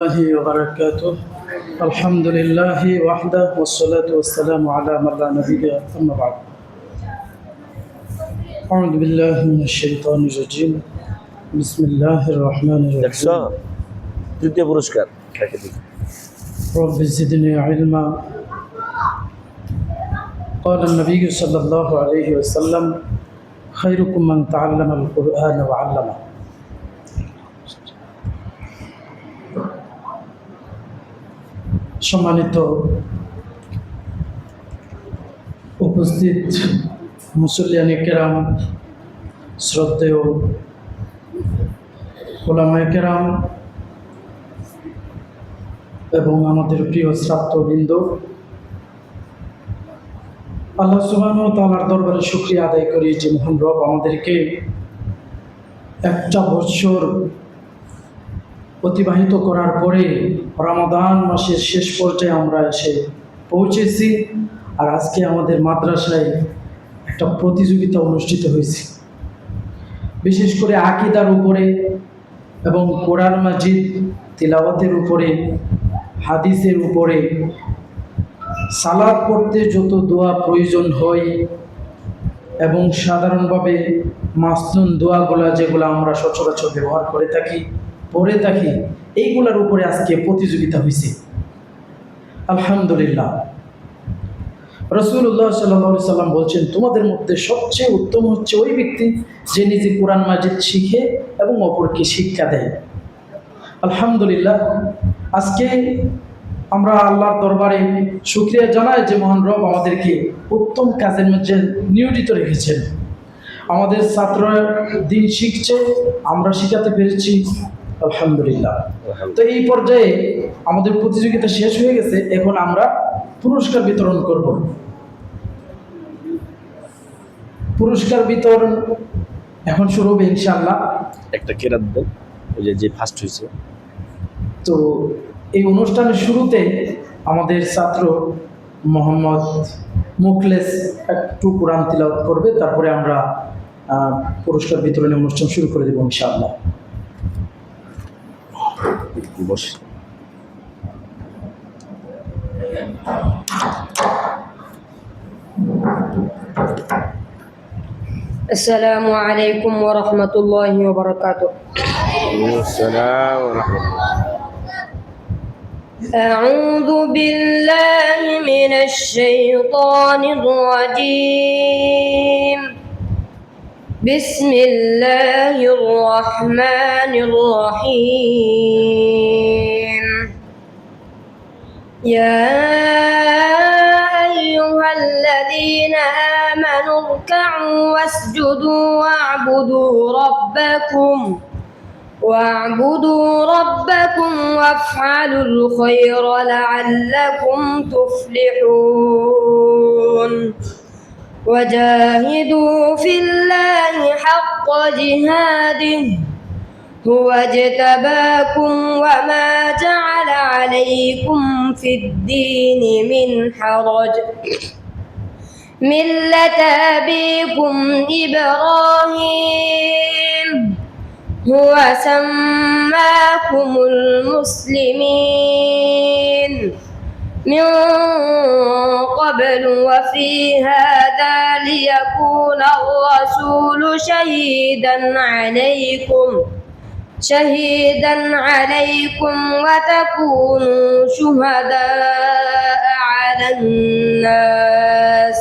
الله وبركاته. الحمد لله وحده والصلاة والسلام على من لا نبي أما بعد. أعوذ بالله من الشيطان الرجيم. بسم الله الرحمن الرحيم. তৃতীয় পুরস্কার رب زدني علما. قال النبي صلى الله عليه وسلم خيركم من تعلم القرآن وعلمه. সম্মানিত উপস্থিত মুসল্লিয়ানে কেরাম, শ্রদ্ধেয় ওলামায়ে কেরাম এবং আমাদের প্রিয় ছাত্রবৃন্দ, আল্লাহ সুবহানাহু ওয়া তাআলার দরবারে শুকরিয়া আদায় করি যে মহান রব আমাদেরকে একটা বছর অতিবাহিত করার পরে রমাদান মাসের শেষ পর্যায়ে আমরা এসে পৌঁছেছি। আর আজকে আমাদের মাদ্রাসায় একটা প্রতিযোগিতা অনুষ্ঠিত হয়েছে, বিশেষ করে আকীদার উপরে এবং কোরআন মাজিদ তিলাওয়াতের উপরে, হাদিসের উপরে, সালাত পড়তে যত দোয়া প্রয়োজন হয় এবং সাধারণভাবে মাসনুন দোয়াগুলা যেগুলো আমরা সচরাচর ব্যবহার করে থাকি, পড়ে থাকি, এইগুলোর উপরে আজকে প্রতিযোগিতা হয়েছে। আলহামদুলিল্লাহ। রাসূলুল্লাহ সাল্লাল্লাহু আলাইহি সাল্লাম বলছেন, তোমাদের মধ্যে সবচেয়ে উত্তম হচ্ছে ওই ব্যক্তি যে নিজে কোরআন মাজিদ শিখে এবং অপরকে শিক্ষা দেয়। আলহামদুলিল্লাহ। আজকে আমরা আল্লাহর দরবারে শুকরিয়া জানাই যে মহান রব আমাদেরকে উত্তম কাজের মধ্যে নিয়োজিত রেখেছেন। আমাদের ছাত্ররা দিন শিখছে, আমরা শিখাতে পেরেছি, আলহামদুলিল্লাহ। তো এই পর্যায়ে আমাদের প্রতিযোগিতা শেষ হয়ে গেছে, এখন আমরা পুরস্কার বিতরণ করব। পুরস্কার বিতরণ এখন শুরু হবে ইনশাআল্লাহ। একটা কেরাত দেন, ওই যে ফার্স্ট হয়েছে। তো এই অনুষ্ঠানের শুরুতে আমাদের ছাত্র মোহাম্মদ মুখলেস একটু কোরআন তিলাওয়াত করবে, তারপরে আমরা পুরস্কার বিতরণের অনুষ্ঠান শুরু করে দেব ইনশাআল্লাহ। বস। السلام عليكم ورحمة الله وبركاته. السلام ورحمة الله. أعوذ بالله من الشيطان الرجيم. بسم الله الرحمن الرحيم. يا أيها الذين آمنوا اركعوا واسجدوا واعبدوا ربكم وافعلوا الخير لعلكم تفلحون. وجاهدوا في الله حق جهاده هو اجتباكم وما جعل عليكم في الدين من حرج ملة أبيكم إبراهيم هو سماكم المسلمين من قبل وفي هذا ليكون الرسول شهيدا عليكم وتكونوا شهداء على الناس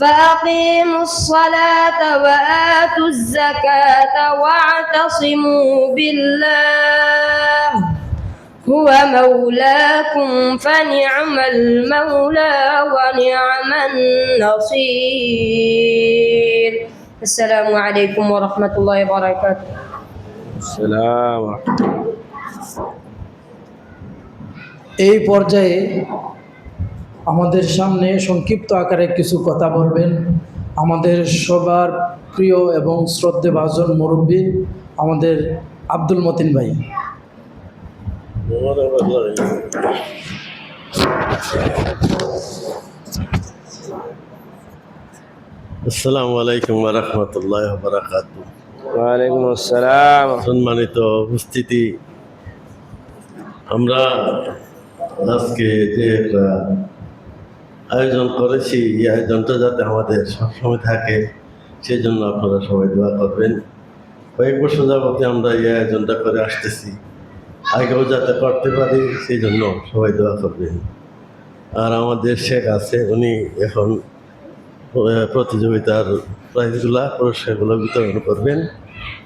فأقيموا الصلاة وآتوا الزكاة واعتصموا بالله هو مولاكم فنعم المولى ونعم النصير. السلام عليكم ورحمة الله وبركاته. السلام ورحمة الله. এই পর্যায়ে আমাদের সামনে সংক্ষিপ্ত আকারে কিছু কথা বলবেন আমাদের সবার প্রিয় এবং শ্রদ্ধেভাজন মুরব্বী আমাদের আব্দুল মতিন ভাই। আসসালামু আলাইকুম ওয়া রাহমাতুল্লাহি ওয়া বারাকাতুহু। ওয়ালাইকুম আসসালাম। সম্মানিত উপস্থিতি, আমরা আজকে যে একটা আয়োজন করেছি, এই আয়োজনটা যাতে আমাদের সবসময় থাকে সেই জন্য আপনারা সবাই দোয়া করবেন। কয়েক বছর যাবতে আমরা এই আয়োজনটা করে আসতেছি, আগেও যাতে করতে পারি সেই জন্য সবাই দোয়া করবেন। আর আমাদের শেখ আছে, উনি এখন প্রতিযোগিতার প্রাইজগুলা পুরস্কারগুলো বিতরণ করবেন,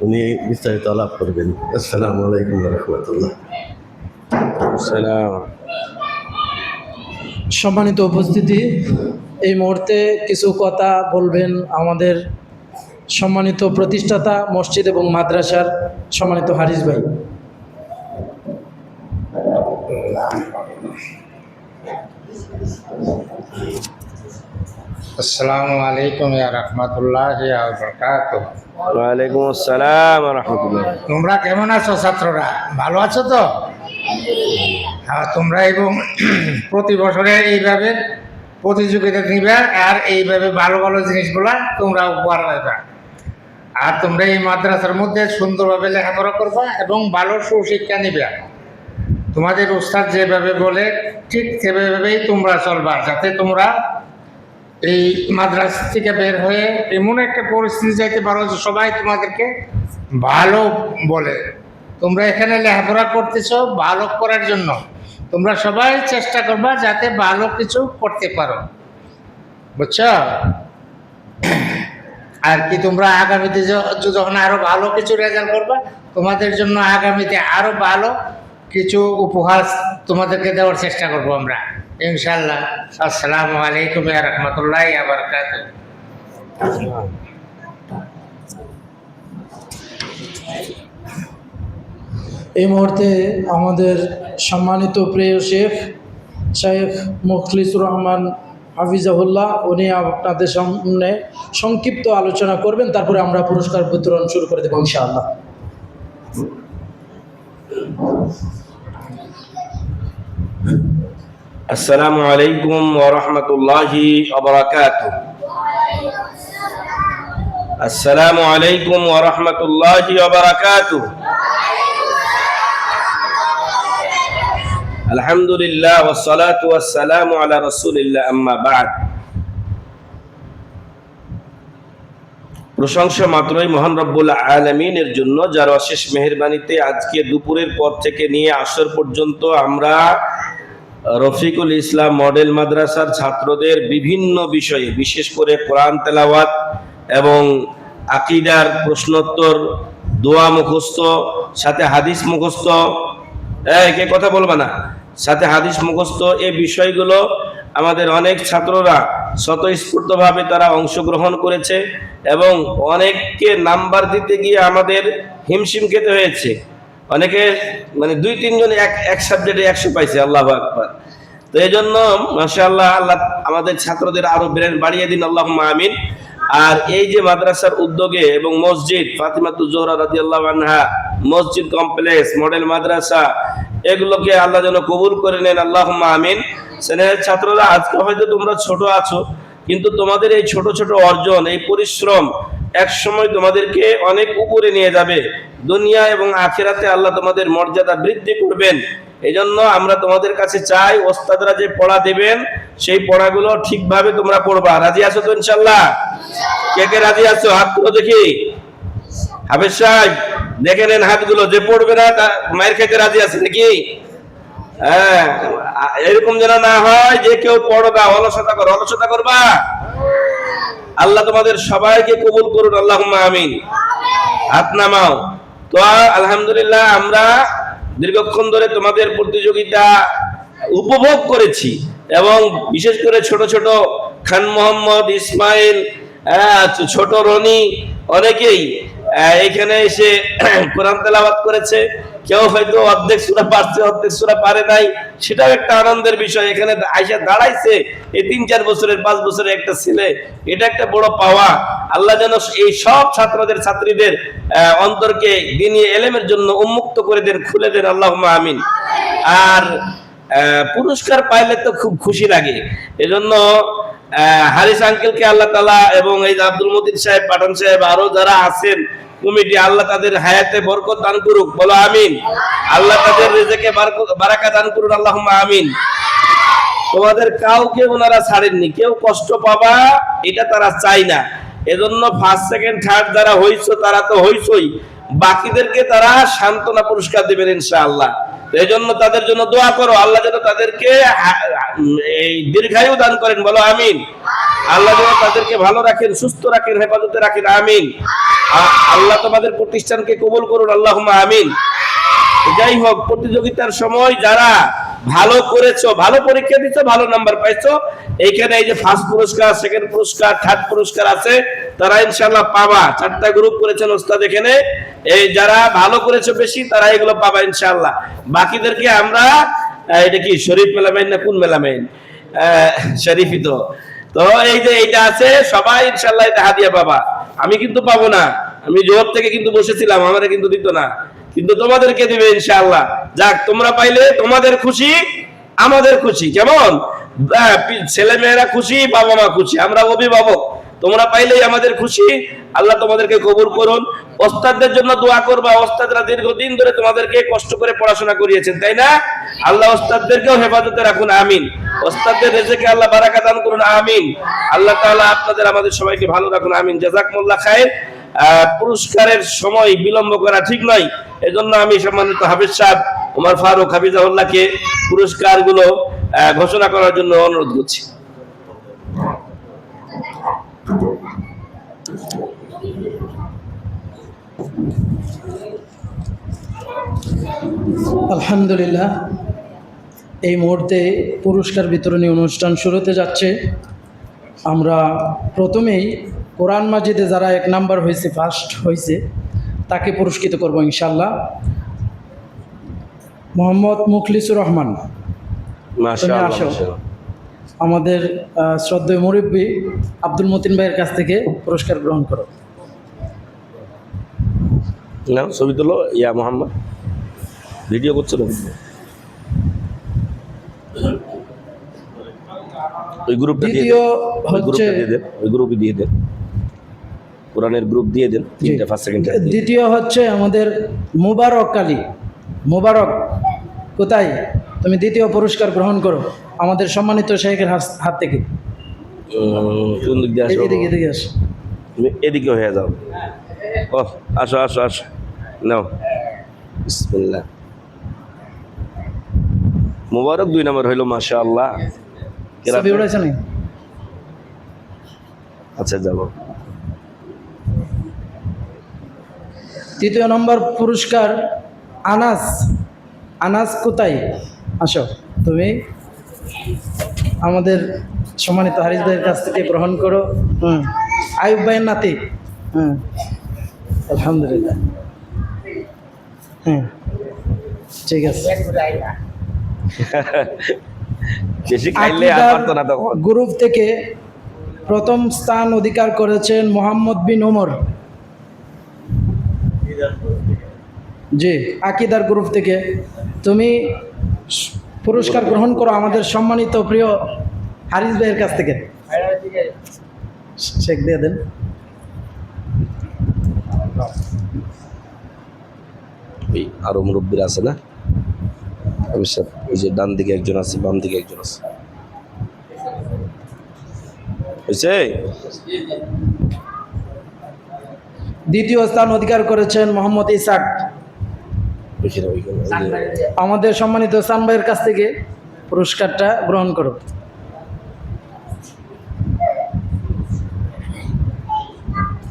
উনি বিস্তারিত আলাপ করবেন। আসসালামু আলাইকুম রহমতুল্লাহ। সালাম। সম্মানিত উপস্থিতি, এই মুহূর্তে কিছু কথা বলবেন আমাদের সম্মানিত প্রতিষ্ঠাতা মসজিদ এবং মাদ্রাসার সম্মানিত হারিস ভাই। আসসালামু আলাইকুম ইয়া রাহমাতুল্লাহি ওয়া বারাকাতুহু। ওয়ালাইকুম আসসালাম ওয়া রাহমাতুল্লাহ। তোমরা কেমন আছো ছাত্ররা? ভালো আছো তো? হ্যাঁ, তোমরা এবং প্রতি বছরে এইভাবে প্রতিযোগিতা নিবে আর এইভাবে ভালো ভালো জিনিসগুলা তোমরা উপহার পাইবা। আর তোমরা এই মাদ্রাসার মধ্যে সুন্দরভাবে লেখাপড়া করবা এবং ভালো সুশিক্ষা নিবে। তোমাদের উস্তাদ যেভাবে বলে ঠিক সেভাবেই তোমরা চলবা, যাতে তোমরা এই মাদ্রাসা থেকে বের হয়ে এমন একটা পরিস্থিতি যাইতে পারো যে সবাই তোমাদেরকে ভালো বলে। তোমরা এখানে লেখাপড়া করতেছো ভালো করার জন্য, তোমরা সবাই চেষ্টা করবা যাতে ভালো কিছু করতে পারো, বুঝছো? আর কি তোমরা আগামীতে যখন আরো ভালো কিছু রেজাল্ট করবা, তোমাদের জন্য আগামীতে আরো ভালো কিছু উপহার তোমাদেরকে দেওয়ার চেষ্টা করবো আমরা, ইনশাল্লাহ। আসসালামু আলাইকুম ওয়া রাহমাতুল্লাহি ওয়া বারাকাতুহু। এই মুহূর্তে আমাদের সম্মানিত প্রিয় শেখ মুখলিসুর রহমান হাফিজাহুল্লাহ, উনি আপনাদের সামনে সংক্ষিপ্ত আলোচনা করবেন, তারপরে আমরা পুরস্কার বিতরণ শুরু করে দেব ইনশাআল্লাহ। আসসালামু আলাইকুম ওয়া রাহমাতুল্লাহি ওয়া বারাকাতুহু। আসসালামু আলাইকুম ওয়া রাহমাতুল্লাহি ওয়া বারাকাতুহু। আলহামদুলিল্লাহ ওয়াস সালাতু ওয়াস সালামু আলা রাসূলিল্লাহ, আম্মা বা'দ। প্রশংসা মাত্রই মহান রব্বুল আলামিনের জন্য, যার অশেষ মেহেরবানিতে আজকে দুপুরের পর থেকে নিয়ে আসর পর্যন্ত আমরা রফিকুল ইসলাম মডেল মাদ্রাসার ছাত্রদের বিভিন্ন বিষয়ে, বিশেষ করে কোরআন তেলাওয়াত এবং আকীদার প্রশ্নোত্তর, দোয়া মুখস্থ, সাথে হাদিস মুখস্থ, কে কথা বলবে না, সাথে হাদিস মুখস্থ, এই বিষয়গুলো আমাদের অনেক ছাত্ররা স্বতঃস্ফূর্তভাবে তারা অংশগ্রহণ করেছে এবং অনেককে নাম্বার দিতে গিয়ে আমাদের হিমশিম খেতে হয়েছে। অনেকে মানে 2-3 জন এক সাবজেক্টে 100 পাইছে। আল্লাহু আকবার। তো এই জন্য মাশাআল্লাহ, আল্লাহ আমাদের ছাত্রদের আরো ব্রেন বাড়িয়ে দিন, আল্লাহুম্মা আমিন। আর এই যে মাদ্রাসার উদ্যোগে এবং মসজিদ ফাতিমাতুজ জোহরা রাদিয়াল্লাহু আনহা মসজিদ কমপ্লেক্স মডেল মাদ্রাসা, এগুলোকে আল্লাহ যেন কবুল করে নেন, আল্লাহুম্মা আমিন। স্নেহের ছাত্ররা, আজকে হয়তো তোমরা ছোট আছো, কিন্তু তোমাদের এই ছোট ছোট অর্জন, এই পরিশ্রম এক সময় তোমাদেরকে অনেক উপরে নিয়ে যাবে। দুনিয়া এবং আখিরাতে আল্লাহ তোমাদের মর্যাদা বৃদ্ধি করবেন। এই জন্য আমরা তোমাদের কাছে চাই, ওস্তাদরা যে পড়া দেবেন সেই পড়াগুলো ঠিকভাবে তোমরা পড়বা। রাজি আছো তো ইনশাল্লাহ? কে কে রাজি আছো? হাত তুলো দেখি। হাফেজ সাহেব দেখে নেন হাতগুলো, যে পড়বে না তা মায়ের খেতে রাজি আছে নাকি? হ্যাঁ, এরকম যেন না হয় যে কেউ পড়বা অলসতা করো। অলসতা করবা? আল্লাহ তোমাদের সবাইকে কবুল করুন, আল্লাহুম্মা আমিন। হাত নামাও। তো আলহামদুলিল্লাহ, আমরা দীর্ঘক্ষণ ধরে তোমাদের প্রতিযোগিতা উপভোগ করেছি এবং বিশেষ করে ছোট ছোট খান মোহাম্মদ, ইসমাইল, ছোট রনি, অনেকেই এখানে এসে কোরআন তেলাওয়াত করেছে। কেউ হয়তো অর্ধেক সূরা পারছে, অর্ধেক সূরা পারে নাই, সেটাও একটা আনন্দের বিষয়। এখানে আইসা দাঁড়াইছে এই 3-4 বছরের 5 বছরের একটা ছেলে, এটা একটা বড় পাওয়া। আল্লাহ যেন এই সব ছাত্রদের ছাত্রীদের অন্তরকে দ্বীনি ইলমের জন্য উন্মুক্ত করে দেন, খুলে দেন, আল্লাহুম্মা আমিন। আর পুরস্কার পাইলে তো খুব খুশি লাগে। এজন্য হারিস আঙ্কেলকে আল্লাহ তাআলা এবং এই আব্দুল মতিন সাহেব, পাঠান সাহেব, আরো যারা আছেন কমিটি, আল্লাহ তাদের হায়াতে বরকত দান করুক, বলো আমিন। আল্লাহ তাদের রিজেকে বারাকা দান করুন, আল্লাহুম্মা আমিন। তোমাদের কাউকে ওনারা ছাড়েননি, কেউ কষ্ট পাবা এটা তারা চাই না। এজন্য ফার্স্ট সেকেন্ড থার্ড যারা হইছো তারা তো হইছই, বাকিদেরকে তারা সান্ত্বনা পুরস্কার দিবেন ইনশাআল্লাহ। এই জন্য তাদের জন্য দোয়া করো, আল্লাহ যেন তাদেরকে এই দীর্ঘায়ু দান করেন, বলো আমিন। আল্লাহ যেন তাদেরকে ভালো রাখেন, সুস্থ রাখেন, হেফাজতে রাখেন, আমিন। আল্লাহ তোমাদের প্রতিষ্ঠানকে কবুল করুন, আল্লাহুম্মা আমিন। যাই হোক, প্রতিযোগিতার সময় যারা ভালো করেছো, ভালো পরীক্ষা দিচ্ছ, ভালো নাম্বার পাইছো, এইখানে এই যে ফার্স্ট পুরস্কার, সেকেন্ড পুরস্কার, থার্ড পুরস্কার আছে, তারা ইনশাআল্লাহ পাবা। 4টা গ্রুপ করেছেন ওস্তাদ এখানে, এই যারা ভালো করেছো বেশি তারা এগুলো পাবা ইনশাআল্লাহ। বাকিদেরকে আমরা এটা কি শরীফ মেলামেন না কোন মেলামেন, শরীফই তো। তো এই যে এইটা আছে, সবাই ইনশাআল্লাহ এটা হাদিয়া পাবা। আমি কিন্তু পাবো না, আমি জোহর থেকে কিন্তু বসেছিলাম, আমারে কিন্তু দিত না, কিন্তু তোমাদেরকে দিবে ইনশাআল্লাহ। যাক, তোমরা পাইলে তোমাদের খুশি, আমাদের খুশি। কেমন? ছেলে মেয়েরা খুশি, বাবা মা খুশি, আমরা অভিভাবক। তোমরা পাইলেই আমাদের খুশি। আল্লাহ তোমাদেরকে কবুল করুন। ওস্তাদদের জন্য দোয়া করবা, ওস্তাদরা দীর্ঘদিন ধরে তোমাদেরকে কষ্ট করে পড়াশোনা করিয়েছেন, তাই না? আল্লাহ ওস্তাদদেরকেও হেফাজতে রাখুন, আমিন। ওস্তাদদের রিজেকে আল্লাহ বারাকা দান করুন, আমিন। আল্লাহ তাআলা আপনাদের আমাদের সবাইকে ভালো রাখুন, আমিন। জাযাকুমুল্লাহ খায়ের। পুরস্কারের সময় বিলম্ব করা ঠিক নয়, এজন্য আমি সম্মানিত হাফেজ সাহেব ওমর ফারুক হাফিজাহুল্লাহকে পুরস্কারগুলো ঘোষণা করার জন্য অনুরোধ করছি। আলহামদুলিল্লাহ, এই মুহূর্তে পুরস্কার বিতরণী অনুষ্ঠান শুরুতে যাচ্ছে। আমরা প্রথমেই কোরআন মাজিদে যারা 1 নাম্বার হয়েছে, ফার্স্ট হয়েছে, তাকে পুরস্কৃত করব ইনশাআল্লাহ। মোহাম্মদ মুখলিসুর রহমান, তুমি আসো। আমাদের শ্রদ্ধেয় মুরব্বী আব্দুল মতিন ভাইয়ের কাছ থেকে পুরস্কার গ্রহণ করো। না, ছবি তুলো। ইয়া মোহাম্মদ, ভিডিও করছো না? ওই গ্রুপটা দিয়ে দ্বিতীয় দেন, ওই হচ্ছে গ্রুপটা দিয়ে দেন, ওই গ্রুপে দিয়ে দেন, কোরআনের গ্রুপ দিয়ে দেন, 3টা ফার্স্ট সেকেন্ড। দ্বিতীয় হচ্ছে আমাদের মুবারক আলী। মুবারক, কোথায় তুমি? দ্বিতীয় পুরস্কার গ্রহণ করো আমাদের সম্মানিত শেখের হাত থেকে। কোন দিক দিয়ে আসো? এদিকে এদিকে আসো। তুমি এদিকে হয়ে যাও। ও আসো আসো আসো, নাও। বিসমিল্লাহ। মুবারক 2 নম্বর হইলো, মাশাআল্লাহ। ছবি উড়াইছে না? আচ্ছা, যাবো। তৃতীয় নম্বর পুরস্কার আনাস। আনাস কোথায়? আসো তুমি, আমাদের সম্মানিত হারিস ভাইয়ের কাছ থেকে গ্রহণ করো। আয়ুব ভাইয়ের নাতি। আলহামদুলিল্লাহ। ঠিক আছে। বেশি খাইলে আর পারতো না তখন। গ্রুপ থেকে প্রথম স্থান অধিকার করেছেন মোহাম্মদ বিন ওমর। জি, আকিদার গ্রুপ থেকে। তুমি পুরস্কার গ্রহণ করো আমাদের সম্মানিত প্রিয় হারিস ভাইয়ের কাছ থেকে। চেক দিয়ে দেন। ওই আরো মুরব্বীরা আছে না? অবশ্যই, ওই যে ডান দিকে একজন আছে, বাম দিকে একজন আছে। হয়েছে? দ্বিতীয় স্থান অধিকার করেছেন মোহাম্মদ ইসাক। আমাদের সম্মানিত সান ভাইয়ের কাছ থেকে পুরস্কারটা গ্রহণ করো।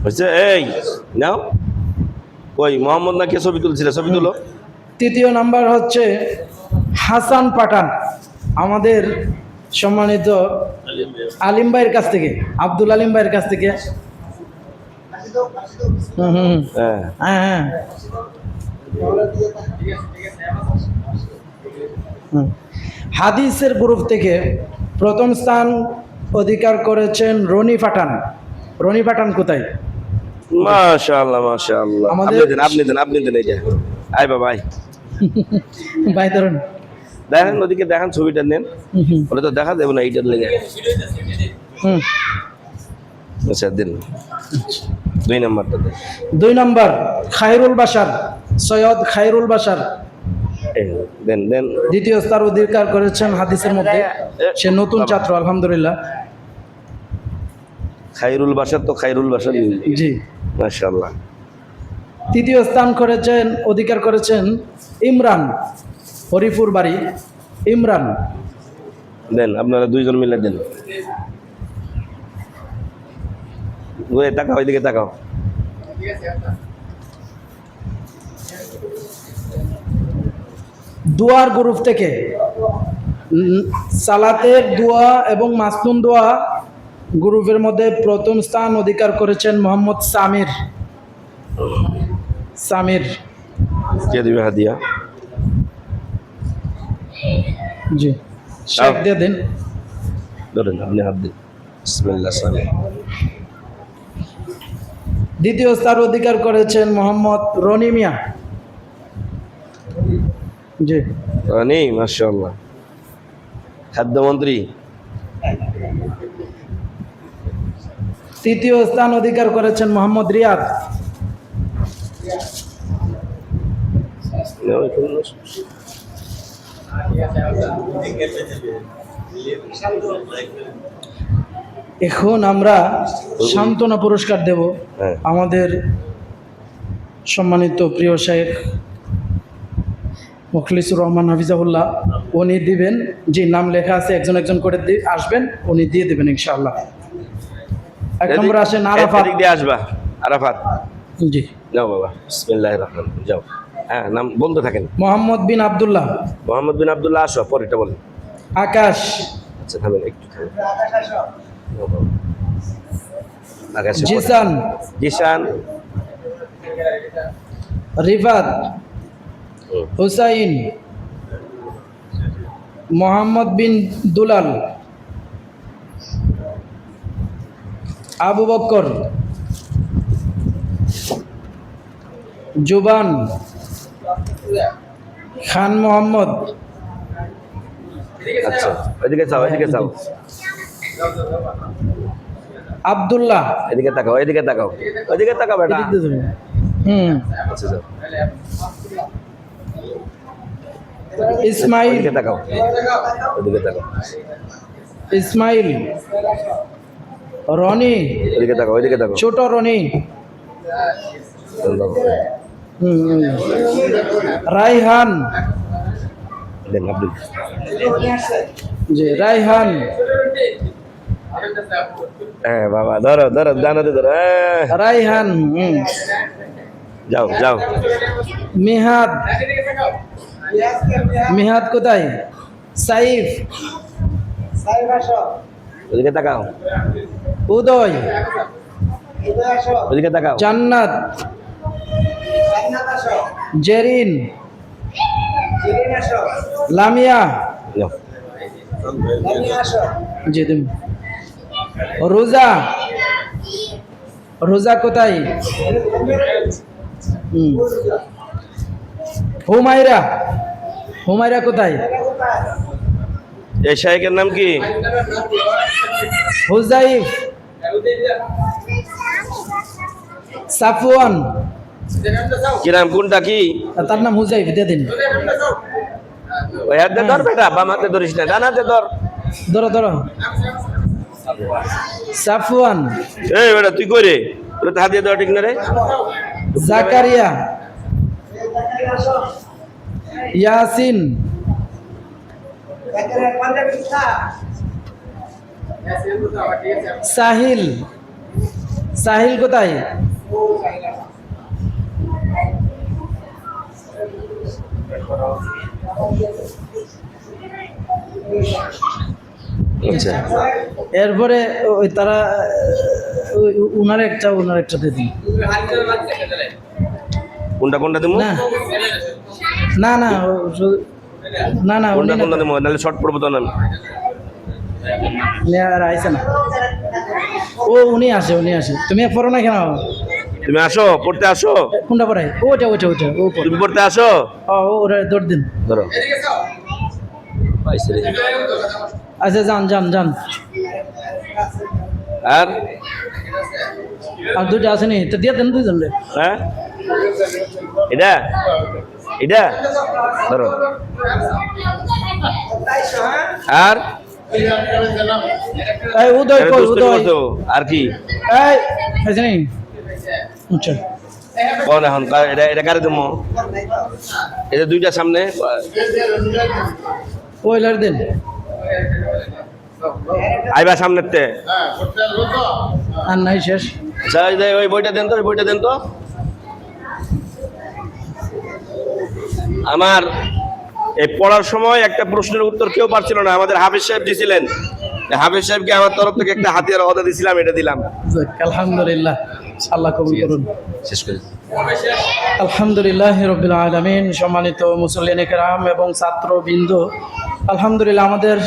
হয়েছে? এই নাও। ওই মোহাম্মদ না কে ছবি তুলছিল? ছবি তুলো। তৃতীয় নাম্বার হচ্ছে হাসান পাঠান, আমাদের সম্মানিত আলিম ভাইয়ের কাছ থেকে, আব্দুল আলিম ভাইয়ের কাছ থেকে। হ্যাঁ হ্যাঁ হ্যাঁ। হাদিসের গ্রুপ থেকে প্রথম স্থান অধিকার করেছেন রনি পাঠান। রনি পাঠান কোথায়? মাশাআল্লাহ মাশাআল্লাহ। আপনি দেন এই যে। আয় বাবা আয়। ভাই ধরুন, দেখেন ওদিকে, দেখেন ছবিটা নেন। ওটা তো দেখা দেব না এইটার লেগে। আচ্ছা দিন 2 নাম্বারটা দেন। 2 নম্বর খায়রুল বাশার, সৈয়দ খায়রুল বাশার। এই দেন দেন। দ্বিতীয় স্থান অধিকার করেছেন হাদিসের মধ্যে। সে নতুন ছাত্র, আলহামদুলিল্লাহ। খায়রুল বাশার তো খায়রুল বাশার, জি। মাশাআল্লাহ। তৃতীয় স্থান অধিকার করেছেন ইমরান, হরিপুর বাড়ি, ইমরান। দেন আপনারা 2 জন মিলে দেন। ওই তাকাও, ওইদিকে তাকাও। দোয়ার গ্রুপ থেকে সালাতের দোয়া এবং মাসনুন দোয়া গ্রুপের মধ্যে প্রথম স্থান অধিকার করেছেন মোহাম্মদ সামির। সামির, কে দিবে হাদিয়া? জি, শেখ দিয়ে দিন। ধরেন আপনি হাত দিন। বিসমিল্লাহ সামির। দ্বিতীয় স্থান অধিকার করেছেন মোহাম্মদ রনি মিয়া। জি। রানি, মাশাআল্লাহ। খাদ্যমন্ত্রী। তৃতীয় স্থান অধিকার করেছেন মোহাম্মদ রিয়াদ। এখন আমরা সান্ত্বনা পুরস্কার দেব হ্যাঁ। আমাদের সম্মানিত প্রিয় শেখ মুখলিসুর রহমান হাফিজাহুল্লাহ, উনি দিবেন। যে নাম লেখা আছে একজন একজন করে আসবেন, উনি দিয়ে দেবেন ইনশাআল্লাহ। 1 নম্বর আসেন আরাফাত। এদিক দিয়ে আসবা, আরাফাত। জি। যাও বাবা, বিসমিল্লাহির রহমানির রহিম, যাও। হ্যাঁ, নাম বলতে থাকেন। মোহাম্মদ বিন আব্দুল্লাহ। মোহাম্মদ বিন আব্দুল্লাহ, আসো, পরেরটা বলেন। আকাশ। আচ্ছা থামেন, একটু থামেন। আকাশ। জিসান। জিসান। রিফাত। হুসাইন। মোহাম্মদ বিন দুলাল। আবু বকর। জুবান। খান মোহাম্মদ। আচ্ছা, ওইদিকে যাও, ওইদিকে যাও। আব্দুল্লাহ। এদিকে তাকাও, এদিকে তাকাও, ওইদিকে তাকাও বেটা। এদিক দিয়ে যাবেন। হুম। আচ্ছা যাও। ইসমাইল। ওইদিকে তাকাও, ওইদিকে তাকাও। ইসমাইল। রনি। ওইদিকে তাকাও, ওইদিকে তাকাও। ছোট রনি। হুম। রাইহান। দেন আপনি। জি, রাইহান। হ্যাঁ বাবা, ধরো ধরো, জানাতে ধরো। রাইহান। যাও যাও। মেহাদ। মেহাদ কোথায়? সাইফ। ওইদিকে তাকাও, উদয়। ওইদিকে তাকাও। জান্নাত। জেরিন। লামিয়া। যাও। জি দিন। রোজা। রোজা কোথায়? হুমায়রা। হুমায়রা কোথায়? এই শাইখের নাম কি? হুজাইফ। সাফওয়ান। কি নাম, কোনটা কি? তার নাম হুজাইফ, দিয়ে দিন। ওই হাতে ধর বেটা, বাম হাতে ধরিস না, ডান হাতে ধর। ধরো ধরো। সাফওয়ান। এই বেটা তুই কই রে? তোর তো হাত দিয়ে দেওয়া ঠিক না রে। জাকারিয়া। ইয়াসিন। সাহিল। সাহিল কোথায়? আচ্ছা, এরপরে ওই তারা উনার একটা দিয়ে দিন। কোনটা কোনটা দেবো? না না না না না, কোনটা উনি কোনটা দেবো? নাহলে শর্ট পড়বো তো না। আর আইসে না। উনি আসে। তুমি পড়ো না কেন? তুমি আসো, পড়তে আসো। কোনটা পড়াই? ওটা ও পড়ে। তুমি পড়তে আসো। ওরা দৌড় দিন। ধরো। আচ্ছা যান। আর আর দুইটা আছে নি, তো দিয়ে দেন দুইজন রে। হ্যাঁ এটা এটা ধরো। আর এই উদয় এটা কই, দুষ্টুমি উদয় করছো। আর কি এই আছে নি। আচ্ছা কোন এখন এটা এটা কারে দেবো? এটা দুইটা সামনে ওই লার দেন। আইবা সামনেতে। আর নাই শেষ। আচ্ছা, এই যে ওই বইটা দেন তো, ওই বইটা দেন তো। আমার এই পড়ার সময় একটা প্রশ্নের উত্তর কেউ পারছিল না, আমাদের হাফিজ সাহেব দিছিলেন। হাফিজ সাহেবকে আমার তরফ থেকে একটা হাতিয়ার ওয়াদা দিছিলাম, এটা দিলাম। যাক, আলহামদুলিল্লাহ, আল্লাহ কবুল করুন। শেষ করে আলহামদুলিল্লাহ রাব্বিল আলামিন। সম্মানিত মুসল্লিয়ানে কেরাম এবং ছাত্রবৃন্দ, আলহামদুলিল্লাহ আমাদের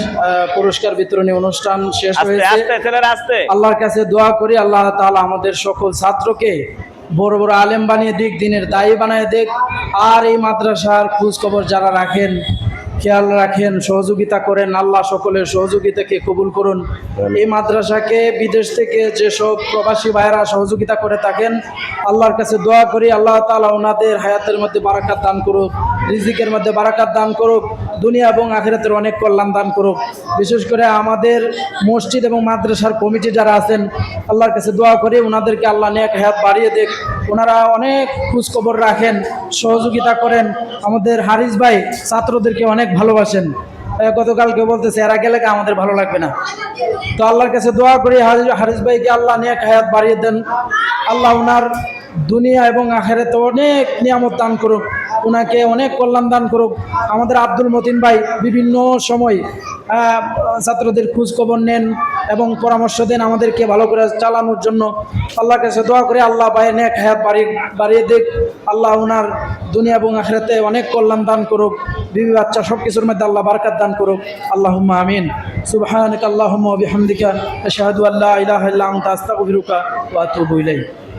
পুরস্কার বিতরণী অনুষ্ঠান শেষ আস্তে হয়েছে। আস্তে ছেলেরা আস্তে। আল্লাহর কাছে দোয়া করি আল্লাহ তাআলা আমাদের সকল ছাত্রকে বড় বড় আলেম বানিয়ে দিক, দিনের দায়ী বানিয়ে দিক। আর এই মাদ্রাসার খোঁজ খবর যারা রাখেন, খেয়াল রাখেন, সহযোগিতা করেন, আল্লাহ সকলের সহযোগিতাকে কবুল করুন। এই মাদ্রাসাকে বিদেশ থেকে যেসব প্রবাসী ভাইয়েরা সহযোগিতা করে থাকেন, আল্লাহর কাছে দোয়া করি আল্লাহ তাআলা ওনাদের হায়াতের মধ্যে বারাকাত দান করুক, রিজিকের মধ্যে বারাকাত দান করুক, দুনিয়া এবং আখিরাতের অনেক কল্যাণ দান করুক। বিশেষ করে আমাদের মসজিদ এবং মাদ্রাসার কমিটি যারা আছেন, আল্লাহর কাছে দোয়া করি ওনাদেরকে আল্লাহ নেক হায়াত বাড়িয়ে দেখ। ওনারা অনেক খোঁজখবর রাখেন, সহযোগিতা করেন। আমাদের হারিস ভাই ছাত্রদেরকে অনেক ভালোবাসেন। গতকালকে বলতেছে এরা গেলে আমাদের ভালো লাগবে না। তো আল্লাহর কাছে দোয়া করি হারিস ভাইকে আল্লাহ নেক হায়াত বাড়িয়ে দেন। আল্লাহ ওনার দুনিয়া এবং আখিরাতে অনেক নিয়ামত দান করুক, ওনাকে অনেক কল্যাণ দান করুক। আমাদের আব্দুল মতিন ভাই বিভিন্ন সময় ছাত্রদের খোঁজ খবর নেন এবং পরামর্শ দেন আমাদেরকে ভালো করে চালানোর জন্য। আল্লাহর কাছে দোয়া করে আল্লাহ ভাইয়ের নেক হায়াত বাড়িয়ে দেখ। আল্লাহ ওনার দুনিয়া এবং আখিরাতে অনেক কল্যাণ দান করুক, বিবি বাচ্চা সব কিছুর মধ্যে আল্লাহ বারাকাত দান করুক। আল্লাহুম্মা আমিন। সুবহানাকা আল্লাহুম্মা ওয়া বিহামদিকা আশহাদু আল্লা ইলাহা ইল্লা আনতা আস্তাগফিরুকা ওয়া আতুবু ইলাইক।